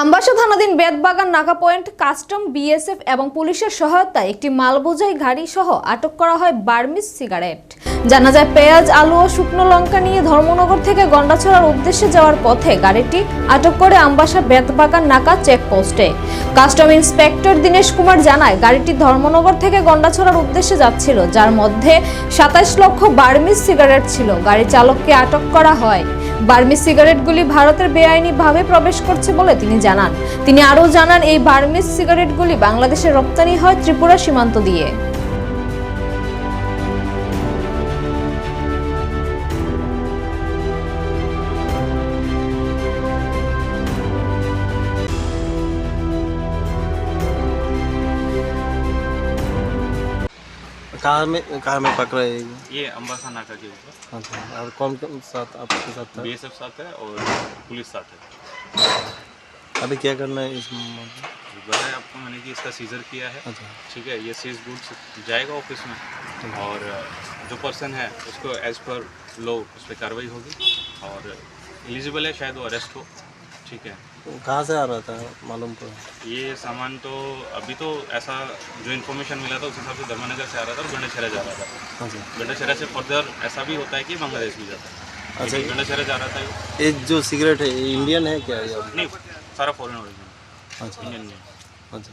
আমবাসা থানাধীন বেতবাগান নাকা point custom BSF এবং পুলিশের সহায়তায় একটি মালবোঝাই গাড়ি সহ আটক করা হয় বার্মিজ সিগারেট। জানা যায় পেঁয়াজ, আলু ও শুকনো লঙ্কা নিয়ে ধর্মনগর থেকে গন্ডাছড়ার উদ্দেশ্যে যাওয়ার পথে গাড়িটি আটক করে আমবাসা বেতবাগান নাকা চেকপোস্টে। কাস্টম ইন্সপেক্টর দীনেশ কুমার জানায়, গাড়িটি ধর্মনগর থেকে গন্ডাছড়ার উদ্দেশ্যে যাচ্ছিল, যার মধ্যে 27 লক্ষ বার্মিজ সিগারেট ছিল। গাড়ি চালককে আটক করা হয়। বার্মিজ সিগারেটগুলি ভারতের বেআইনিভাবে প্রবেশ করছে বলে তিনি জানান। তিনি আরও জানান, এই বার্মিজ সিগারেটগুলি বাংলাদেশে রপ্তানি হয় ত্রিপুরা সীমান্ত দিয়ে। कहाँ में पकड़ा है ये अम्बासा नाका के ऊपर। अच्छा, और कौन कौन साथ आपके साथ था? बीएसएफ साथ है और पुलिस साथ है। अभी क्या करना है इस मामले? बताया आपको मैंने कि इसका सीजर किया है। अच्छा, ठीक है, ये सीज गुड्स जाएगा ऑफिस में और जो पर्सन है उसको एज पर लॉ उस पर कार्रवाई होगी और एलिजिबल है शायद वो अरेस्ट हो। ठीक है, कहाँ से आ रहा था मालूम पड़ा? ये सामान तो अभी तो ऐसा जो इन्फॉर्मेशन मिला था उस हिसाब से धर्मनगर से आ रहा था और गंडाछेरा जा रहा था। अच्छा, गंडाछेरा से फर्दर ऐसा भी होता है कि बांग्लादेश भी जाता है। अच्छा, गंडाछेरा जा रहा था ये जो सिगरेट है ये इंडियन है क्या? नहीं, सारा फॉरेन ओरिजिन अच्छा, इंडियन नहीं। अच्छा।